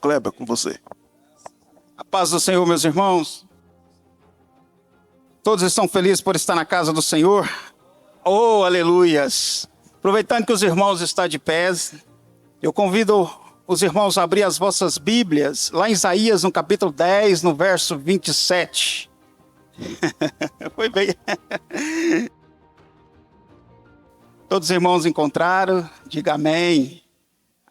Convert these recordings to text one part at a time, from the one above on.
Kleber, com você. A paz do Senhor, meus irmãos. Todos estão felizes por estar na casa do Senhor? Oh, aleluias! Aproveitando que os irmãos estão de pés, eu convido os irmãos a abrir as vossas Bíblias, lá em Isaías, no capítulo 10, no verso 27. Foi bem. Todos os irmãos encontraram? Diga amém.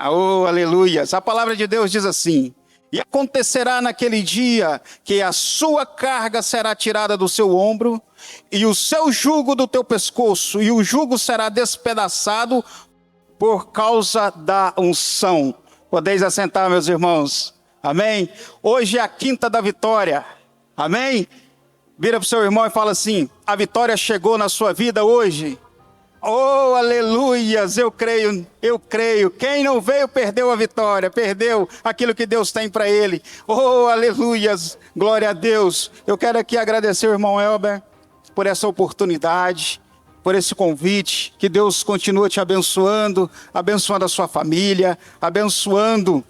Oh, aleluias! A palavra de Deus diz assim: e acontecerá naquele dia que a sua carga será tirada do seu ombro, e o seu jugo do teu pescoço, e o jugo será despedaçado por causa da unção. Podeis assentar, meus irmãos. Amém? Hoje é a quinta da vitória. Amém? Vira para o seu irmão e fala assim: a vitória chegou na sua vida hoje. Oh, aleluias, eu creio. Quem não veio perdeu a vitória, perdeu aquilo que Deus tem para ele. Oh, aleluias, glória a Deus. Eu quero aqui agradecer o irmão Elber por essa oportunidade, por esse convite. Que Deus continue te abençoando, abençoando a sua família, abençoando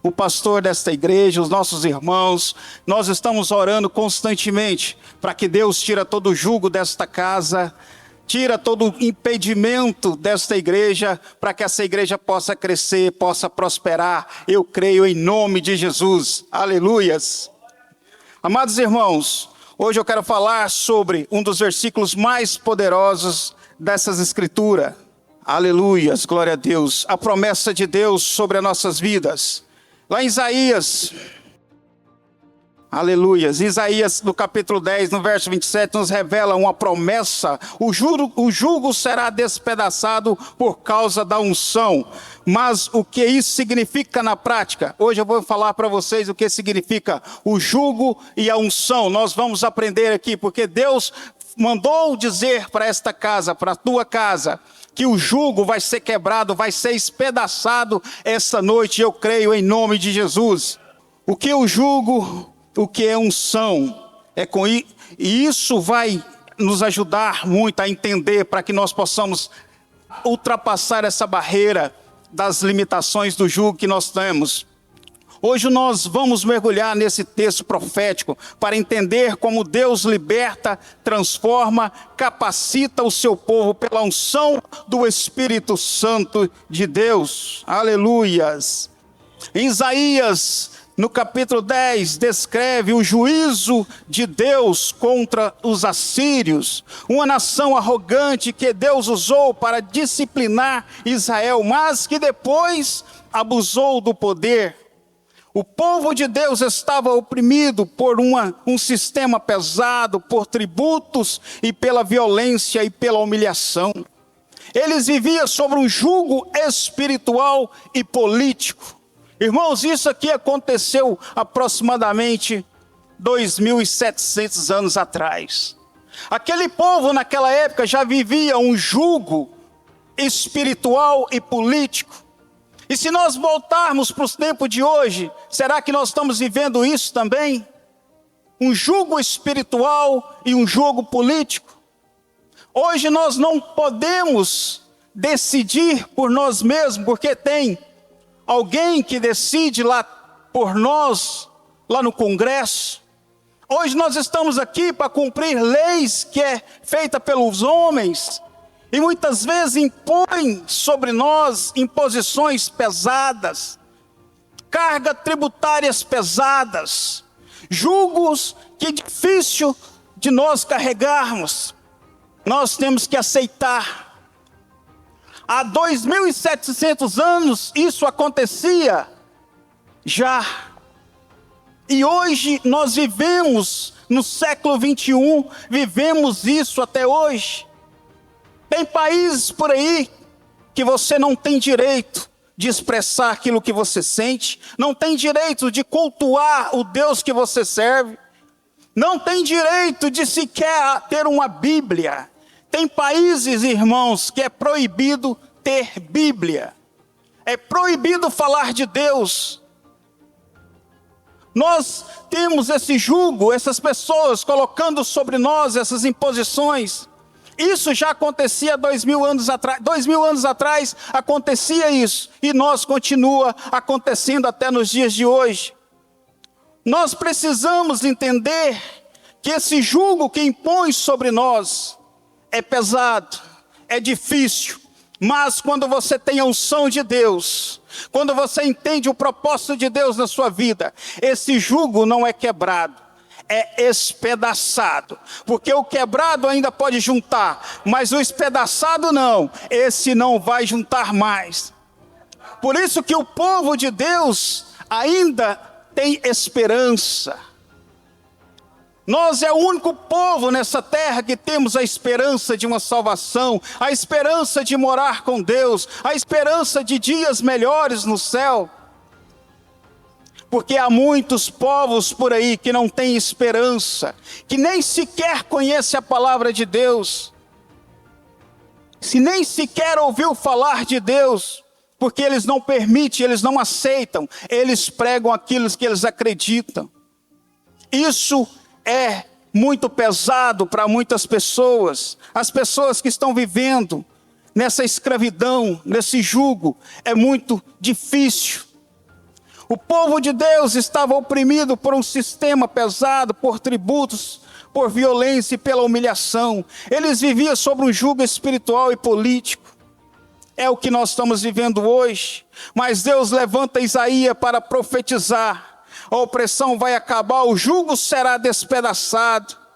o pastor desta igreja, os nossos irmãos. Nós estamos orando constantemente para que Deus tire todo o jugo desta casa, tira todo o impedimento desta igreja, para que essa igreja possa crescer, possa prosperar. Eu creio em nome de Jesus. Aleluias. Amados irmãos, hoje eu quero falar sobre um dos versículos mais poderosos dessas escrituras. Aleluias, glória a Deus. A promessa de Deus sobre as nossas vidas. Lá em Isaías, aleluias, Isaías no capítulo 10, no verso 27, nos revela uma promessa: o jugo será despedaçado por causa da unção. Mas o que isso significa na prática? Hoje eu vou falar para vocês o que significa o jugo e a unção. Nós vamos aprender aqui, porque Deus mandou dizer para esta casa, para a tua casa, que o jugo vai ser quebrado, vai ser espedaçado essa noite. Eu creio em nome de Jesus. O que é o jugo? O que é unção? E isso vai nos ajudar muito a entender, para que nós possamos ultrapassar essa barreira das limitações do jugo que nós temos. Hoje nós vamos mergulhar nesse texto profético para entender como Deus liberta, transforma, capacita o seu povo pela unção do Espírito Santo de Deus. Aleluias! Em Isaías, no capítulo 10, descreve o juízo de Deus contra os assírios, uma nação arrogante que Deus usou para disciplinar Israel, mas que depois abusou do poder. O povo de Deus estava oprimido por um sistema pesado, por tributos e pela violência e pela humilhação. Eles viviam sobre um jugo espiritual e político. Irmãos, isso aqui aconteceu aproximadamente 2.700 anos atrás. Aquele povo naquela época já vivia um jugo espiritual e político. E se nós voltarmos para os tempos de hoje, será que nós estamos vivendo isso também? Um jugo espiritual e um jugo político. Hoje nós não podemos decidir por nós mesmos, porque tem alguém que decide lá por nós, lá no Congresso. Hoje nós estamos aqui para cumprir leis que é feita pelos homens, e muitas vezes impõem sobre nós imposições pesadas, cargas tributárias pesadas, julgos que é difícil de nós carregarmos. Nós temos que aceitar. Há 2.700 anos isso acontecia já. E hoje nós vivemos no século 21, vivemos isso até hoje. Tem países por aí que você não tem direito de expressar aquilo que você sente, não tem direito de cultuar o Deus que você serve, não tem direito de sequer ter uma Bíblia. Tem países, irmãos, que é proibido ter Bíblia, é proibido falar de Deus. Nós temos esse jugo, essas pessoas colocando sobre nós essas imposições. Isso já acontecia 2000 anos atrás. 2000 anos atrás acontecia isso. E nós continua acontecendo até nos dias de hoje. Nós precisamos entender que esse jugo que impõe sobre nós é pesado, é difícil. Mas quando você tem a unção de Deus, quando você entende o propósito de Deus na sua vida, esse jugo não é quebrado. É espedaçado, porque o quebrado ainda pode juntar, mas o espedaçado não, esse não vai juntar mais. Por isso que o povo de Deus ainda tem esperança. Nós é o único povo nessa terra que temos a esperança de uma salvação, a esperança de morar com Deus, a esperança de dias melhores no céu. Porque há muitos povos por aí que não têm esperança, que nem sequer conhecem a palavra de Deus, se nem sequer ouviu falar de Deus, porque eles não permitem, eles não aceitam, eles pregam aquilo que eles acreditam. Isso é muito pesado para muitas pessoas, as pessoas que estão vivendo nessa escravidão, nesse jugo, é muito difícil. O povo de Deus estava oprimido por um sistema pesado, por tributos, por violência e pela humilhação. Eles viviam sob um jugo espiritual e político. É o que nós estamos vivendo hoje. Mas Deus levanta Isaías para profetizar. A opressão vai acabar, o jugo será despedaçado.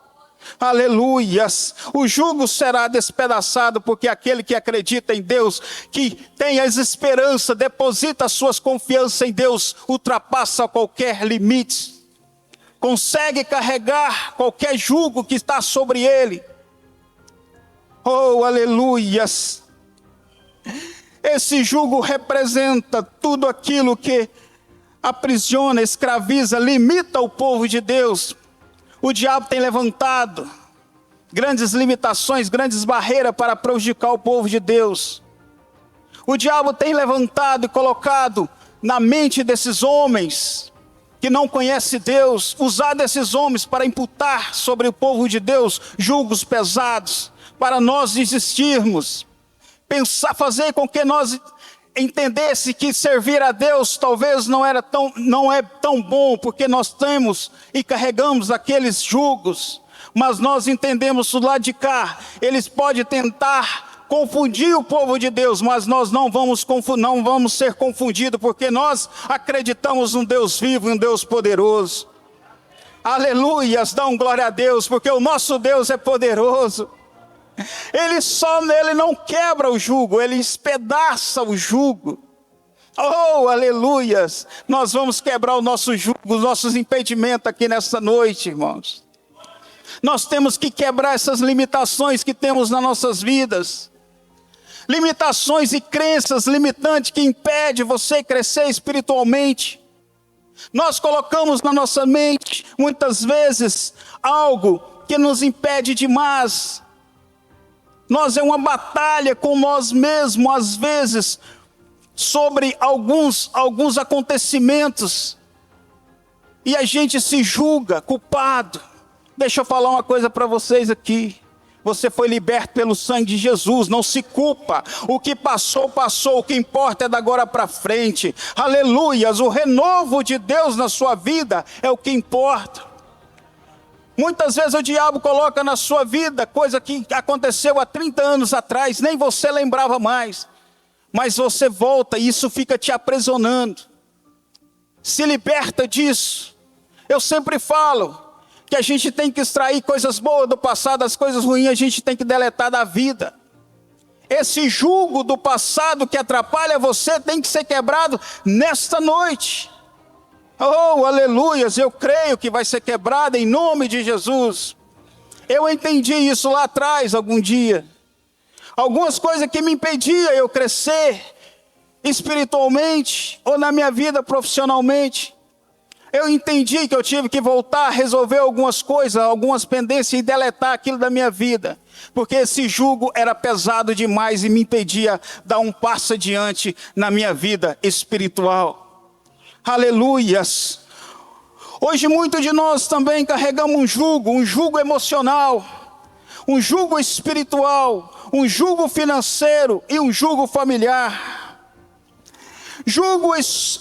Aleluias, o jugo será despedaçado, porque aquele que acredita em Deus, que tem as esperanças, deposita as suas confianças em Deus, ultrapassa qualquer limite, consegue carregar qualquer jugo que está sobre ele. Oh, aleluias. Esse jugo representa tudo aquilo que aprisiona, escraviza, limita o povo de Deus. O diabo tem levantado grandes limitações, grandes barreiras para prejudicar o povo de Deus. O diabo tem levantado e colocado na mente desses homens que não conhecem Deus, usado esses homens para imputar sobre o povo de Deus julgos pesados, para nós desistirmos, pensar, fazer com que nós entendesse que servir a Deus talvez não é tão bom, porque nós temos e carregamos aqueles jugos, mas nós entendemos do lado de cá, eles podem tentar confundir o povo de Deus, mas nós não vamos ser confundidos, porque nós acreditamos num Deus vivo e um Deus poderoso. Aleluias, dão glória a Deus, porque o nosso Deus é poderoso. Ele não quebra o jugo, ele espedaça o jugo. Oh, aleluias! Nós vamos quebrar o nosso jugo, os nossos impedimentos aqui nessa noite, irmãos. Nós temos que quebrar essas limitações que temos nas nossas vidas. Limitações e crenças limitantes que impedem você crescer espiritualmente. Nós colocamos na nossa mente, muitas vezes, algo que nos impede demais. Nós é uma batalha com nós mesmos, às vezes, sobre alguns acontecimentos. E a gente se julga culpado. Deixa eu falar uma coisa para vocês aqui. Você foi liberto pelo sangue de Jesus, não se culpa. O que passou, passou. O que importa é da agora para frente. Aleluias, o renovo de Deus na sua vida é o que importa. Muitas vezes o diabo coloca na sua vida coisa que aconteceu há 30 anos atrás, nem você lembrava mais. Mas você volta e isso fica te aprisionando. Se liberta disso. Eu sempre falo que a gente tem que extrair coisas boas do passado, as coisas ruins a gente tem que deletar da vida. Esse jugo do passado que atrapalha você tem que ser quebrado nesta noite. Oh, aleluias, eu creio que vai ser quebrado em nome de Jesus. Eu entendi isso lá atrás, algum dia. Algumas coisas que me impediam eu crescer espiritualmente ou na minha vida profissionalmente. Eu entendi que eu tive que voltar a resolver algumas coisas, algumas pendências e deletar aquilo da minha vida. Porque esse jugo era pesado demais e me impedia de dar um passo adiante na minha vida espiritual. Aleluias. Hoje muitos de nós também carregamos um jugo emocional. um jugo espiritual, um jugo financeiro e um jugo familiar. Jugo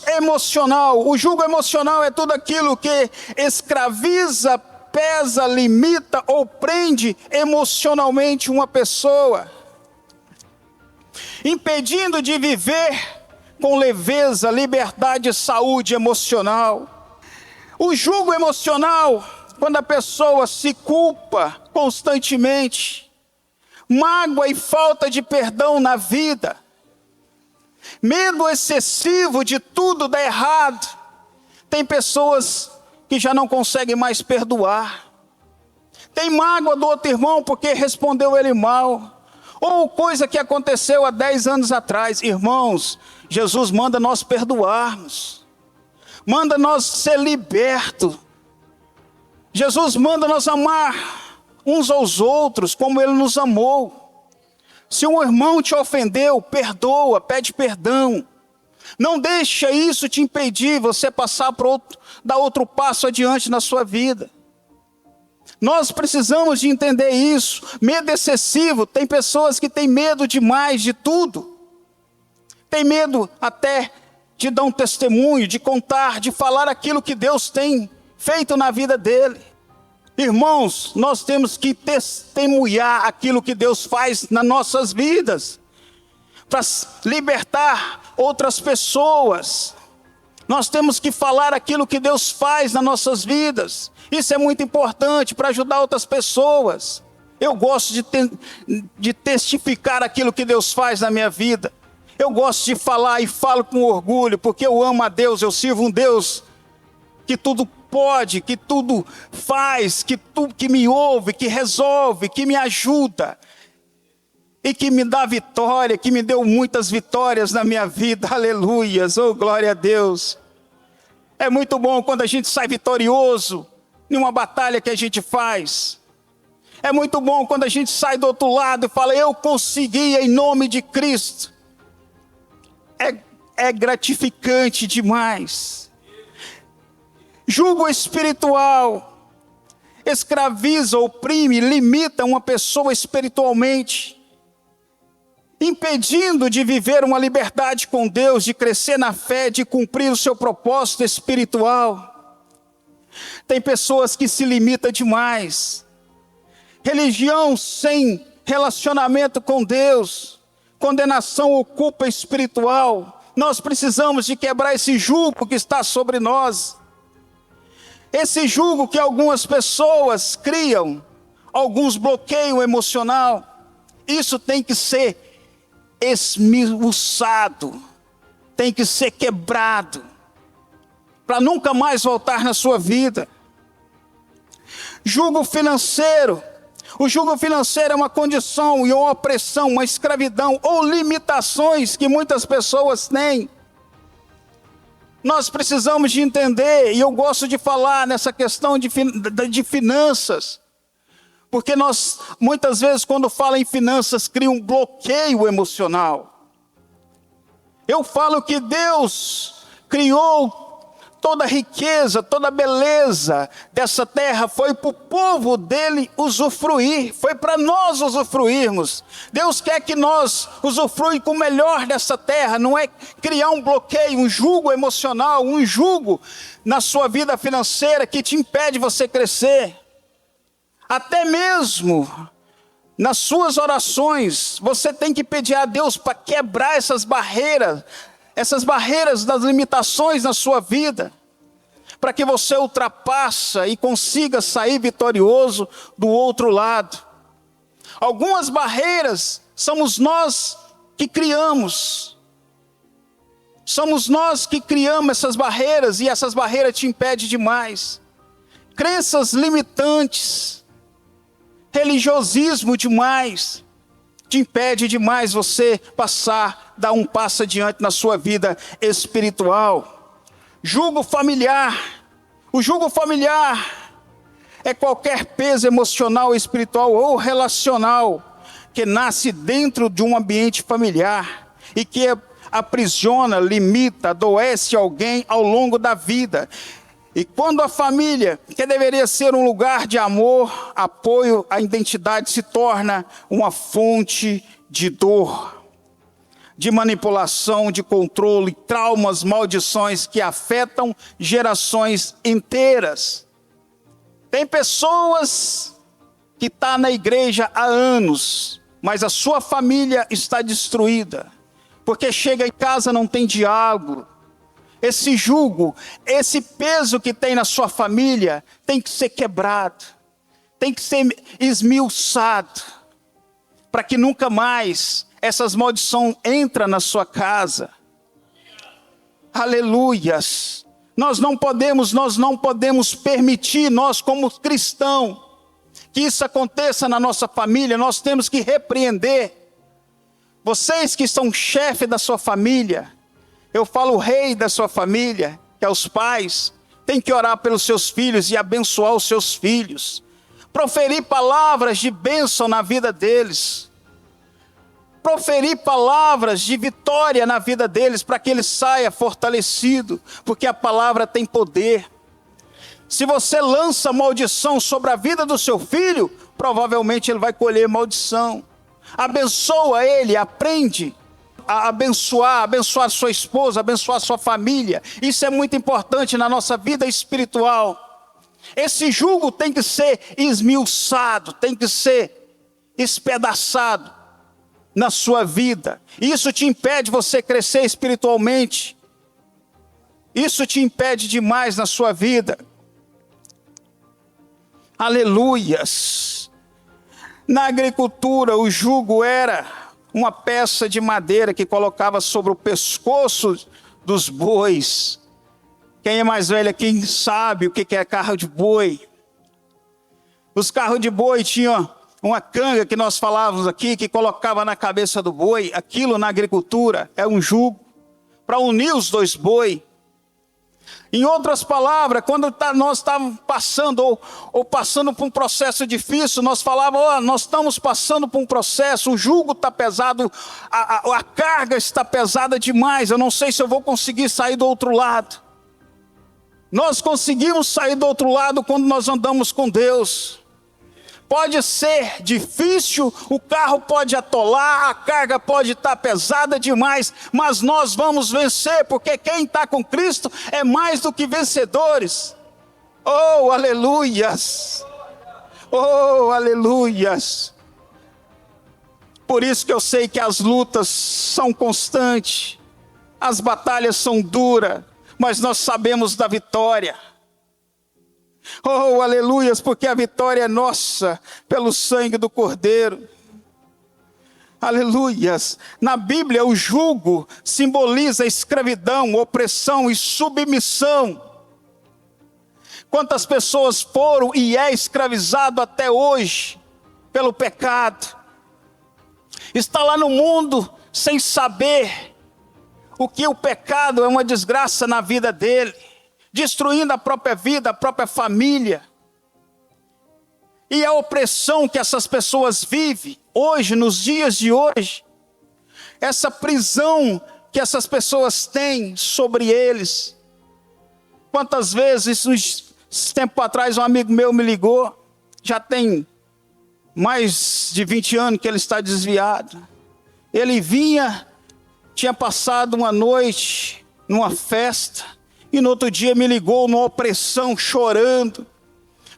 emocional. O jugo emocional é tudo aquilo que escraviza, pesa, limita ou prende emocionalmente uma pessoa, impedindo de viver com leveza, liberdade e saúde emocional. O jugo emocional, quando a pessoa se culpa constantemente, mágoa e falta de perdão na vida, medo excessivo de tudo dar errado. Tem pessoas que já não conseguem mais perdoar. Tem mágoa do outro irmão porque respondeu ele mal. Ou coisa que aconteceu há 10 anos atrás. Irmãos, Jesus manda nós perdoarmos. Manda nós ser libertos. Jesus manda nós amar uns aos outros como Ele nos amou. Se um irmão te ofendeu, perdoa, pede perdão. Não deixa isso te impedir você passar dar outro passo adiante na sua vida. Nós precisamos de entender isso. Medo excessivo. Tem pessoas que têm medo demais de tudo. Tem medo até de dar um testemunho, de contar, de falar aquilo que Deus tem feito na vida dele. Irmãos, nós temos que testemunhar aquilo que Deus faz nas nossas vidas, para libertar outras pessoas. Nós temos que falar aquilo que Deus faz nas nossas vidas. Isso é muito importante para ajudar outras pessoas. Eu gosto de testificar aquilo que Deus faz na minha vida. Eu gosto de falar e falo com orgulho, porque eu amo a Deus, eu sirvo um Deus que tudo pode, que tudo faz, que me ouve, que resolve, que me ajuda. E que me dá vitória, que me deu muitas vitórias na minha vida. Aleluias, oh glória a Deus. É muito bom quando a gente sai vitorioso em uma batalha que a gente faz. É muito bom quando a gente sai do outro lado e fala, eu consegui em nome de Cristo. É gratificante demais. Jugo espiritual escraviza, oprime, limita uma pessoa espiritualmente, impedindo de viver uma liberdade com Deus, de crescer na fé, de cumprir o seu propósito espiritual. Tem pessoas que se limitam demais. Religião sem relacionamento com Deus, condenação ou culpa espiritual. Nós precisamos de quebrar esse jugo que está sobre nós. Esse jugo que algumas pessoas criam, alguns bloqueios emocional. Isso tem que ser esmiuçado, tem que ser quebrado, para nunca mais voltar na sua vida. Jugo financeiro. O jugo financeiro é uma condição e uma opressão, uma escravidão ou limitações que muitas pessoas têm. Nós precisamos de entender, e eu gosto de falar nessa questão de finanças, porque nós, muitas vezes, quando fala em finanças, cria um bloqueio emocional. Eu falo que Deus criou toda a riqueza, toda a beleza dessa terra, foi para o povo dele usufruir, foi para nós usufruirmos. Deus quer que nós usufruímos com o melhor dessa terra, não é criar um bloqueio, um jugo emocional, um jugo na sua vida financeira que te impede você crescer. Até mesmo nas suas orações, você tem que pedir a Deus para quebrar essas barreiras das limitações na sua vida, para que você ultrapassa e consiga sair vitorioso do outro lado. Algumas barreiras somos nós que criamos. Somos nós que criamos essas barreiras, e essas barreiras te impedem demais. Crenças limitantes, religiosismo demais, te impede demais você dar um passo adiante na sua vida espiritual. Jugo familiar. O jugo familiar é qualquer peso emocional, espiritual ou relacional que nasce dentro de um ambiente familiar e que aprisiona, limita, adoece alguém ao longo da vida. E quando a família, que deveria ser um lugar de amor, apoio, a identidade se torna uma fonte de dor, de manipulação, de controle, traumas, maldições que afetam gerações inteiras. Tem pessoas que estão na igreja há anos, mas a sua família está destruída, porque chega em casa não tem diálogo. Esse jugo, esse peso que tem na sua família, tem que ser quebrado, tem que ser esmiuçado, para que nunca mais essas maldições entrem na sua casa. Aleluias! Nós não podemos permitir, nós como cristãos, que isso aconteça na nossa família. Nós temos que repreender. Vocês que são chefe da sua família, eu falo o rei da sua família, que é os pais, tem que orar pelos seus filhos e abençoar os seus filhos. Proferir palavras de bênção na vida deles. Proferir palavras de vitória na vida deles, para que ele saia fortalecido, porque a palavra tem poder. Se você lança maldição sobre a vida do seu filho, provavelmente ele vai colher maldição. Abençoa ele, aprende a abençoar sua esposa, abençoar sua família. Isso é muito importante na nossa vida espiritual. Esse jugo tem que ser esmiuçado, tem que ser espedaçado na sua vida. Isso te impede você crescer espiritualmente. Isso te impede demais na sua vida. Aleluias. Na agricultura, o jugo era uma peça de madeira que colocava sobre o pescoço dos bois. Quem é mais velho aqui sabe o que é carro de boi. Os carros de boi tinham uma canga que nós falávamos aqui, que colocava na cabeça do boi. Aquilo na agricultura é um jugo para unir os dois bois. Em outras palavras, quando nós estávamos passando ou passando por um processo difícil, nós falávamos, nós estamos passando por um processo, o jugo está pesado, a carga está pesada demais, eu não sei se eu vou conseguir sair do outro lado. Nós conseguimos sair do outro lado quando nós andamos com Deus. Pode ser difícil, o carro pode atolar, a carga pode estar pesada demais, mas nós vamos vencer, porque quem está com Cristo é mais do que vencedores. Oh, aleluias! Oh, aleluias! Por isso que eu sei que as lutas são constantes, as batalhas são duras, mas nós sabemos da vitória. Oh, aleluias, porque a vitória é nossa, pelo sangue do Cordeiro. Aleluias. Na Bíblia, o jugo simboliza escravidão, opressão e submissão. Quantas pessoas foram e é escravizado até hoje pelo pecado. Está lá no mundo sem saber o que o pecado é uma desgraça na vida dele, destruindo a própria vida, a própria família. E a opressão que essas pessoas vivem hoje, nos dias de hoje, essa prisão que essas pessoas têm sobre eles. Quantas vezes, uns tempo atrás, um amigo meu me ligou, já tem mais de 20 anos que ele está desviado. Ele vinha, tinha passado uma noite numa festa, e no outro dia me ligou numa opressão, chorando,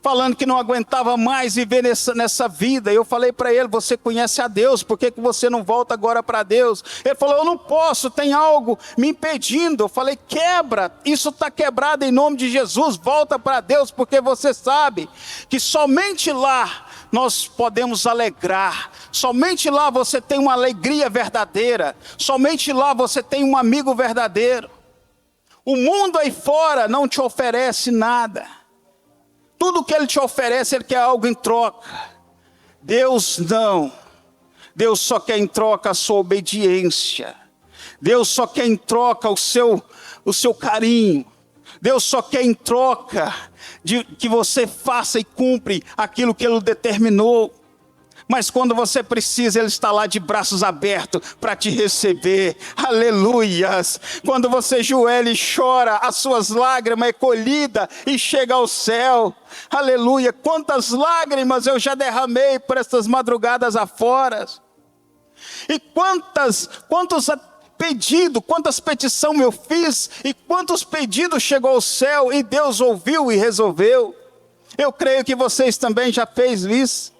falando que não aguentava mais viver nessa vida. Eu falei para ele, você conhece a Deus, por que você não volta agora para Deus? Ele falou, eu não posso, tem algo me impedindo. Eu falei, quebra, isso está quebrado em nome de Jesus, volta para Deus, porque você sabe que somente lá nós podemos alegrar, somente lá você tem uma alegria verdadeira, somente lá você tem um amigo verdadeiro. O mundo aí fora não te oferece nada. Tudo que ele te oferece, ele quer algo em troca. Deus não. Deus só quer em troca a sua obediência. Deus só quer em troca o seu carinho. Deus só quer em troca de que você faça e cumpre aquilo que Ele determinou. Mas quando você precisa, Ele está lá de braços abertos para te receber. Aleluias! Quando você ajoelha e chora, as suas lágrimas é colhida e chega ao céu. Aleluia! Quantas lágrimas eu já derramei por estas madrugadas afora. E quantos pedidos, quantas petições eu fiz, e quantos pedidos chegou ao céu, e Deus ouviu e resolveu. Eu creio que vocês também já fez isso.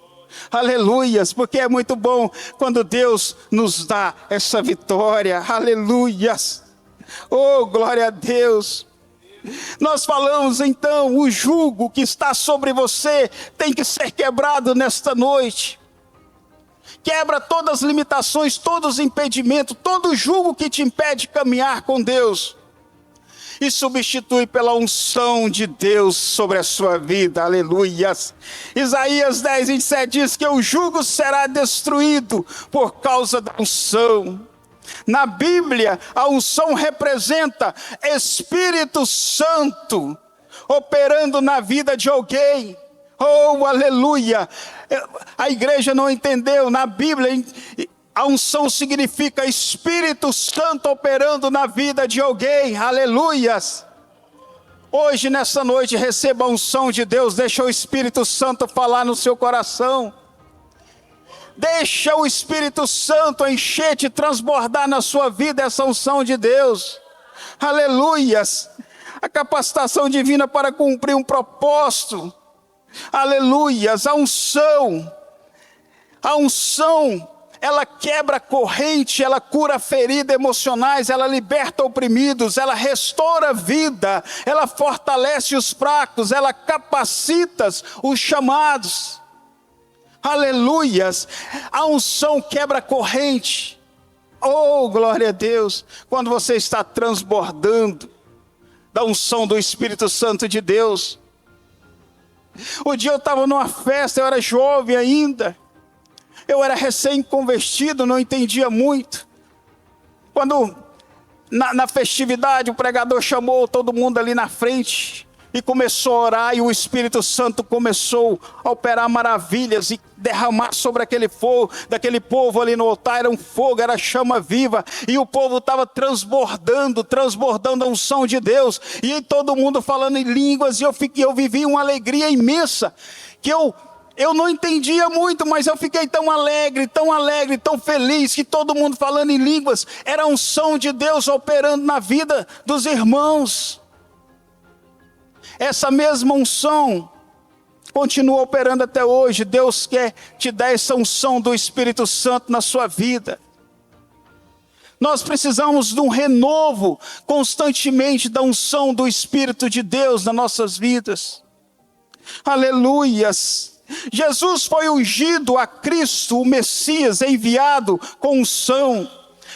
Aleluias, porque é muito bom quando Deus nos dá essa vitória. Aleluias. Oh, glória a Deus. Nós falamos então, o jugo que está sobre você tem que ser quebrado nesta noite. Quebra todas as limitações, todos os impedimentos, todo jugo que te impede de caminhar com Deus. E substitui pela unção de Deus sobre a sua vida, aleluias. Isaías 10, 27 diz que o jugo será destruído por causa da unção. Na Bíblia, a unção representa Espírito Santo operando na vida de alguém. Oh, aleluia! A igreja não entendeu, na Bíblia a unção significa Espírito Santo operando na vida de alguém, aleluias. Hoje, nessa noite, receba a unção de Deus, deixa o Espírito Santo falar no seu coração. Deixa o Espírito Santo encher-te, transbordar na sua vida essa unção de Deus, aleluias. A capacitação divina para cumprir um propósito, aleluias. A unção, ela quebra corrente, ela cura feridas emocionais, ela liberta oprimidos, ela restaura a vida, ela fortalece os fracos, ela capacita os chamados. Aleluias! A unção quebra corrente. Oh, glória a Deus! Quando você está transbordando da unção do Espírito Santo de Deus. Um dia eu estava numa festa, eu era jovem ainda. Eu era recém-convertido, não entendia muito. Quando na festividade o pregador chamou todo mundo ali na frente e começou a orar, e o Espírito Santo começou a operar maravilhas e derramar sobre aquele fogo, daquele povo ali no altar. Era um fogo, era chama viva, e o povo estava transbordando a unção de Deus, e todo mundo falando em línguas, e eu vivi uma alegria imensa, que eu não entendia muito, mas eu fiquei tão alegre, tão feliz, que todo mundo falando em línguas, era a unção de Deus operando na vida dos irmãos. Essa mesma unção continua operando até hoje. Deus quer te dar essa unção do Espírito Santo na sua vida. Nós precisamos de um renovo constantemente da unção do Espírito de Deus nas nossas vidas. Aleluias! Jesus foi ungido a Cristo, o Messias, enviado com unção.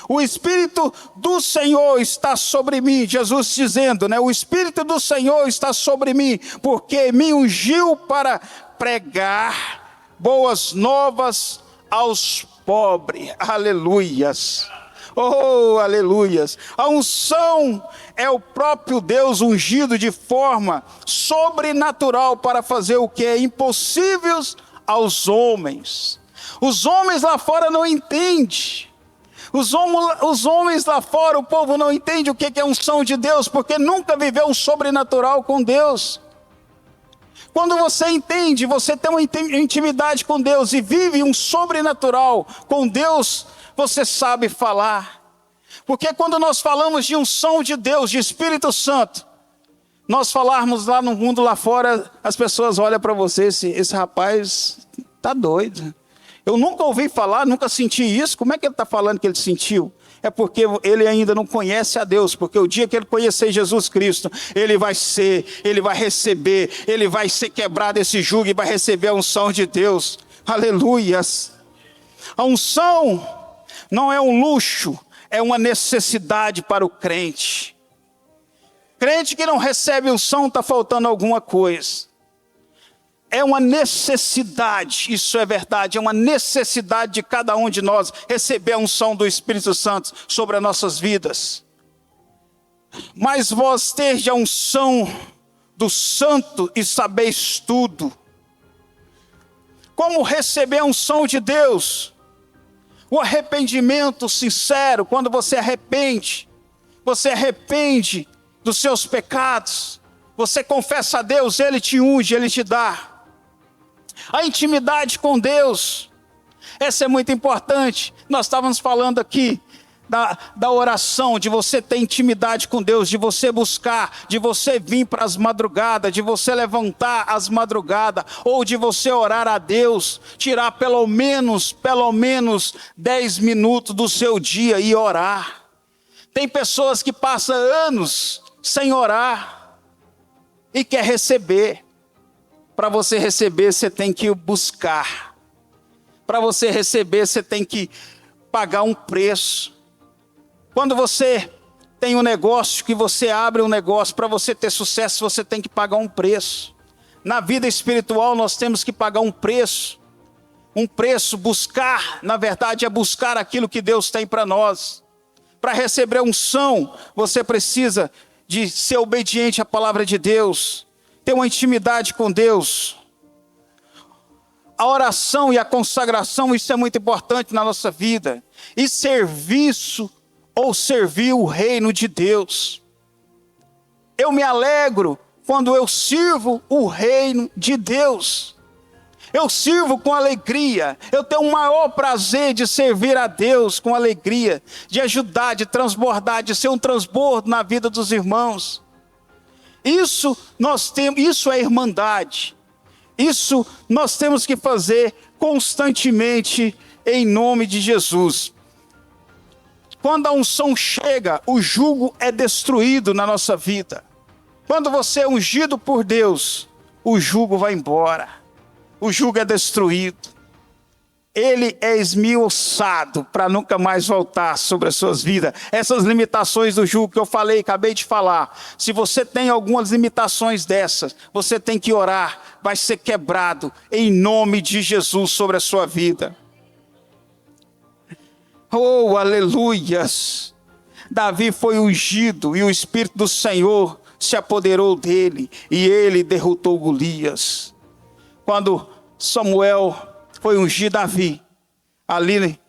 O Espírito do Senhor está sobre mim, Jesus dizendo, né? O Espírito do Senhor está sobre mim, porque me ungiu para pregar boas novas aos pobres. Aleluias. Oh, aleluias. A unção é o próprio Deus ungido de forma sobrenatural para fazer o que é impossível aos homens. Os homens lá fora não entendem. Os homens lá fora, o povo não entende o que é unção de Deus, porque nunca viveu um sobrenatural com Deus. Quando você entende, você tem uma intimidade com Deus e vive um sobrenatural com Deus, você sabe falar. Porque quando nós falamos de unção de Deus, de Espírito Santo, nós falarmos lá no mundo lá fora, as pessoas olham para você, esse rapaz está doido. Eu nunca ouvi falar, nunca senti isso. Como é que ele está falando que ele sentiu? É porque ele ainda não conhece a Deus, porque o dia que ele conhecer Jesus Cristo, ele vai receber, ele vai ser quebrado esse jugo e vai receber a unção de Deus. Aleluias! A unção não é um luxo, é uma necessidade para o crente. Crente que não recebe unção, está faltando alguma coisa. É uma necessidade, isso é verdade, é uma necessidade de cada um de nós receber a unção do Espírito Santo sobre as nossas vidas. Mas vós tendes a unção do Santo e sabeis tudo. Como receber a unção de Deus? O arrependimento sincero, quando você arrepende dos seus pecados, você confessa a Deus, Ele te unge, Ele te dá. A intimidade com Deus, essa é muito importante. Nós estávamos falando aqui da oração, de você ter intimidade com Deus, de você buscar, de você vir para as madrugadas, de você levantar às madrugadas, ou de você orar a Deus, tirar pelo menos 10 minutos do seu dia e orar. Tem pessoas que passam anos sem orar e quer receber. Para você receber, você tem que buscar. Para você receber, você tem que pagar um preço. Quando você tem um negócio, que você abre um negócio, para você ter sucesso, você tem que pagar um preço. Na vida espiritual, nós temos que pagar um preço. Um preço, buscar, na verdade, é buscar aquilo que Deus tem para nós. Para receber unção, você precisa de ser obediente à palavra de Deus, ter uma intimidade com Deus. A oração e a consagração, isso é muito importante na nossa vida. E serviço ou servir o reino de Deus. Eu me alegro quando eu sirvo o reino de Deus. Eu sirvo com alegria. Eu tenho o maior prazer de servir a Deus com alegria, de ajudar, de transbordar, de ser um transbordo na vida dos irmãos. Isso é irmandade. Isso nós temos que fazer constantemente em nome de Jesus. Quando a unção chega, o jugo é destruído na nossa vida. Quando você é ungido por Deus, o jugo vai embora. O jugo é destruído. Ele é esmiuçado para nunca mais voltar sobre as suas vidas. Essas limitações do jugo que eu falei, acabei de falar. Se você tem algumas limitações dessas, você tem que orar. Vai ser quebrado em nome de Jesus sobre a sua vida. Oh, aleluias! Davi foi ungido e o Espírito do Senhor se apoderou dele e ele derrotou Golias. Quando Samuel foi ungir Davi, ali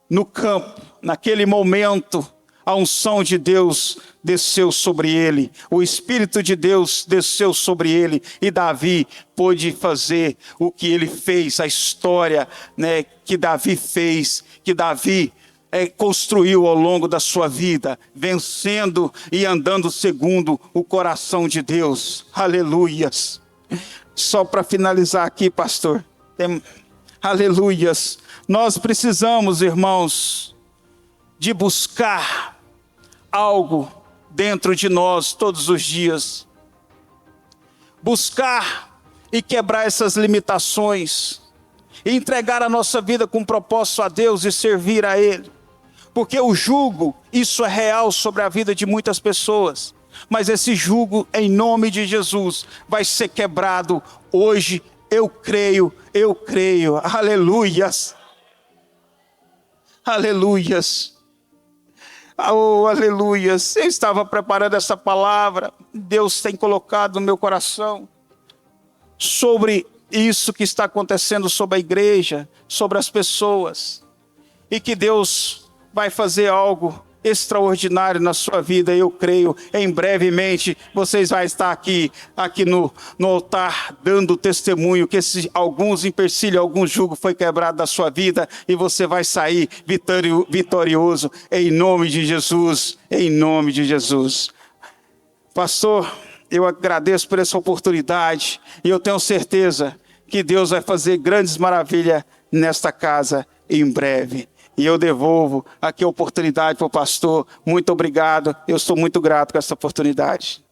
no campo, naquele momento, a unção de Deus desceu sobre ele, o Espírito de Deus desceu sobre ele, e Davi pôde fazer o que ele fez, a história, né, que Davi fez, que Davi construiu ao longo da sua vida, vencendo e andando segundo o coração de Deus. Aleluias! Só para finalizar aqui, pastor, aleluias, nós precisamos, irmãos, de buscar algo dentro de nós todos os dias. Buscar e quebrar essas limitações. E entregar a nossa vida com propósito a Deus e servir a Ele. Porque o jugo, isso é real sobre a vida de muitas pessoas. Mas esse jugo, em nome de Jesus, vai ser quebrado hoje. Eu creio. Aleluias. Aleluias. Oh, aleluias. Eu estava preparando essa palavra. Deus tem colocado no meu coração sobre isso que está acontecendo sobre a igreja, sobre as pessoas. E que Deus vai fazer algo extraordinário na sua vida, eu creio. Em brevemente, vocês vão estar aqui no altar, dando testemunho que alguns empecilhos, algum jugo foi quebrado da sua vida, e você vai sair vitorioso, em nome de Jesus, em nome de Jesus. Pastor, eu agradeço por essa oportunidade, e eu tenho certeza que Deus vai fazer grandes maravilhas nesta casa em breve. E eu devolvo aqui a oportunidade para o pastor. Muito obrigado. Eu sou muito grato com essa oportunidade.